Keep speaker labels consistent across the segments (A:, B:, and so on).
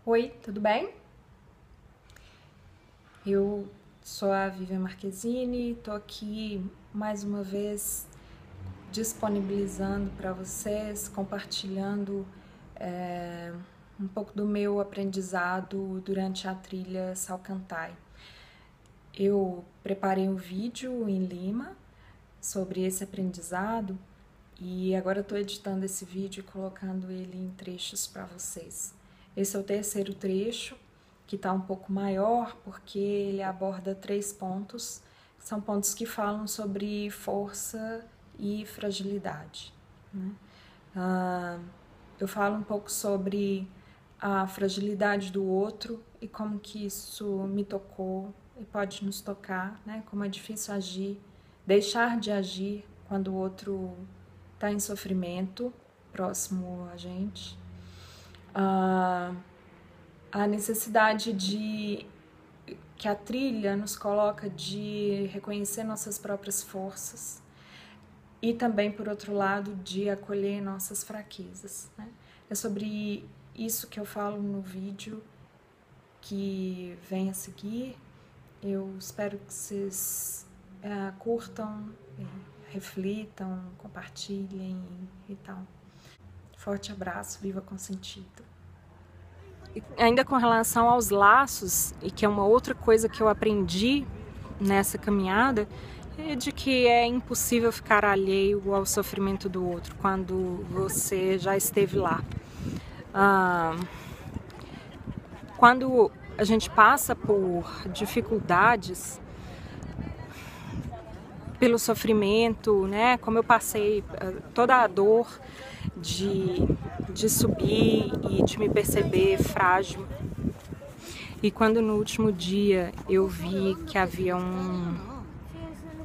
A: Oi, tudo bem? Eu sou a Vivian Marquezine, estou aqui mais uma vez disponibilizando para vocês, compartilhando um pouco do meu aprendizado durante a trilha Salcantay. Eu preparei um vídeo em Lima sobre esse aprendizado e agora estou editando esse vídeo e colocando ele em trechos para vocês. Esse é o terceiro trecho, que está um pouco maior, porque ele aborda 3 pontos, são pontos que falam sobre força e fragilidade, né? Eu falo um pouco sobre a fragilidade do outro e como que isso me tocou e pode nos tocar, né? Como é difícil agir, deixar de agir quando o outro está em sofrimento próximo a gente. A necessidade que a trilha nos coloca de reconhecer nossas próprias forças e também, por outro lado, de acolher nossas fraquezas, né? É sobre isso que eu falo no vídeo que vem a seguir. Eu espero que vocês curtam, reflitam, compartilhem e tal. Forte abraço, viva com sentido. Ainda com relação aos laços, e que é uma outra coisa que eu aprendi nessa caminhada, é de que é impossível ficar alheio ao sofrimento do outro quando você já esteve lá. Quando a gente passa por dificuldades, pelo sofrimento, né? Como eu passei toda a dor de subir e de me perceber frágil. E quando no último dia eu vi que havia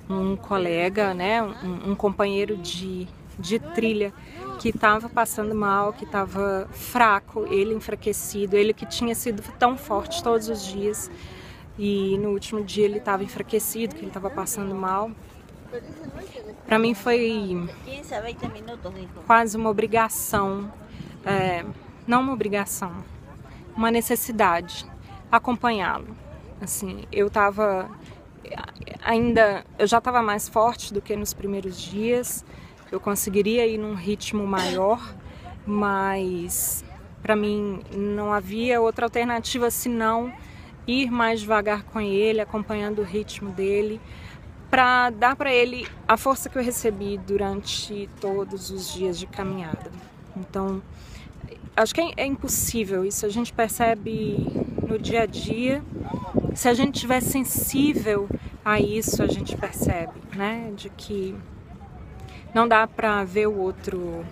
A: um colega, né? Um companheiro de trilha que estava passando mal, que estava fraco, ele enfraquecido, ele que tinha sido tão forte todos os dias. E no último dia ele estava enfraquecido, que ele estava passando mal. Para mim foi quase uma obrigação, não uma obrigação, uma necessidade, acompanhá-lo. Assim, eu já estava mais forte do que nos primeiros dias, eu conseguiria ir num ritmo maior, mas para mim não havia outra alternativa senão ir mais devagar com ele, acompanhando o ritmo dele, para dar para ele a força que eu recebi durante todos os dias de caminhada. Então, acho que é impossível, isso a gente percebe no dia a dia. Se a gente estiver sensível a isso, a gente percebe, né, de que não dá para ver o outro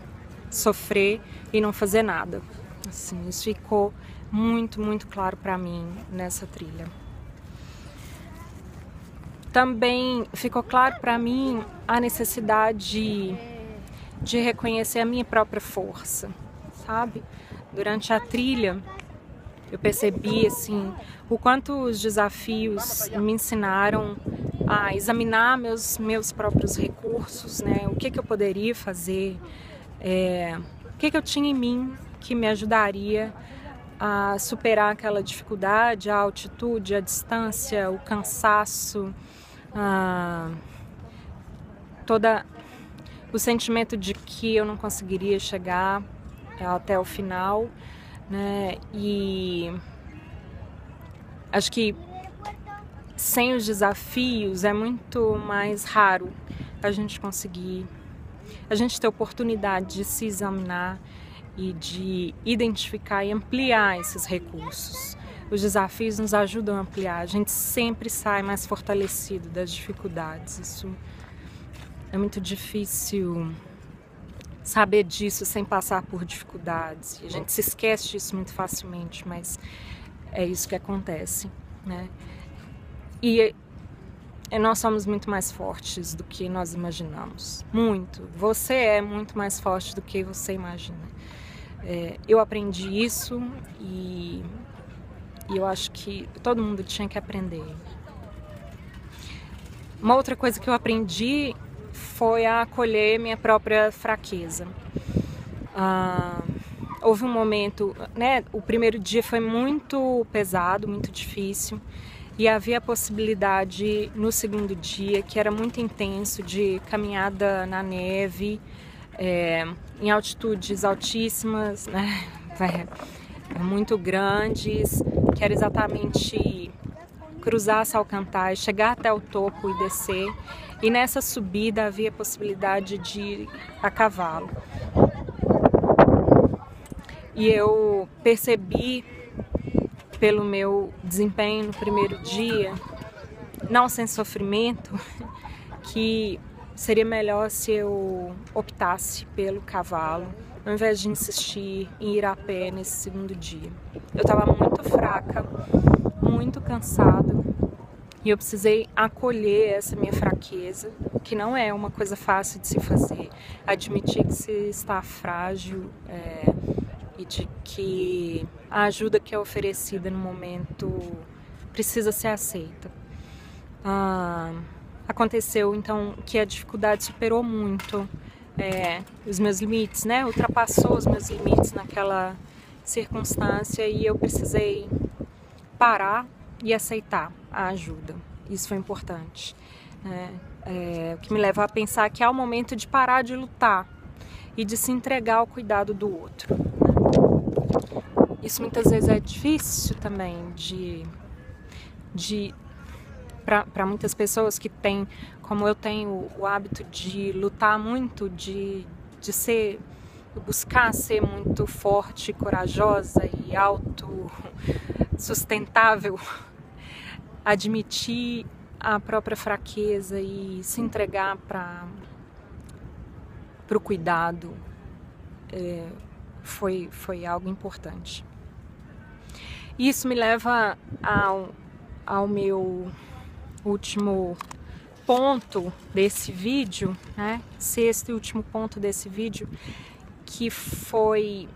A: sofrer e não fazer nada. Assim, isso ficou muito, muito claro para mim nessa trilha. Também ficou claro para mim a necessidade de reconhecer a minha própria força, sabe? Durante a trilha, eu percebi assim o quanto os desafios me ensinaram a examinar meus próprios recursos, né? O que eu poderia fazer, o que eu tinha em mim que me ajudaria a superar aquela dificuldade, a altitude, a distância, o cansaço, todo o sentimento de que eu não conseguiria chegar até o final, né? E acho que sem os desafios é muito mais raro a gente ter oportunidade de se examinar e de identificar e ampliar esses recursos. Os desafios nos ajudam a ampliar, a gente sempre sai mais fortalecido das dificuldades. Isso é muito difícil saber disso sem passar por dificuldades. A gente se esquece disso muito facilmente, mas é isso que acontece, né? E nós somos muito mais fortes do que nós imaginamos. Muito. Você é muito mais forte do que você imagina. Eu aprendi isso e eu acho que todo mundo tinha que aprender. Uma outra coisa que eu aprendi foi a acolher minha própria fraqueza. houve um momento, né, o primeiro dia foi muito pesado, muito difícil, e havia a possibilidade no segundo dia, que era muito intenso, de caminhada na neve, em altitudes altíssimas, né, muito grandes, que era exatamente cruzar Salcantay, chegar até o topo e descer, e nessa subida havia a possibilidade de ir a cavalo. E eu percebi, pelo meu desempenho no primeiro dia, não sem sofrimento, que seria melhor se eu optasse pelo cavalo, ao invés de insistir em ir a pé nesse segundo dia. Eu estava muito fraca, muito cansada, e eu precisei acolher essa minha fraqueza, que não é uma coisa fácil de se fazer. Admitir que se está frágil e de que a ajuda que é oferecida no momento precisa ser aceita. Aconteceu então que a dificuldade superou muito os meus limites, né? Ultrapassou os meus limites naquela circunstância, e eu precisei parar e aceitar a ajuda. Isso foi importante. O que me leva a pensar que é o momento de parar de lutar e de se entregar ao cuidado do outro. Isso muitas vezes é difícil também para muitas pessoas que têm, como eu tenho, o hábito de lutar muito, de buscar ser muito forte, corajosa e autossustentável, admitir a própria fraqueza e se entregar para o cuidado foi algo importante. Isso me leva ao meu último ponto desse vídeo, né? Sexto e último ponto desse vídeo, que foi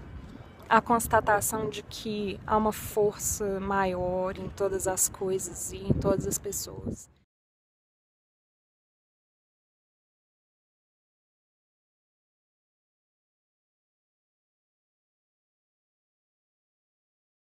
A: a constatação de que há uma força maior em todas as coisas e em todas as pessoas.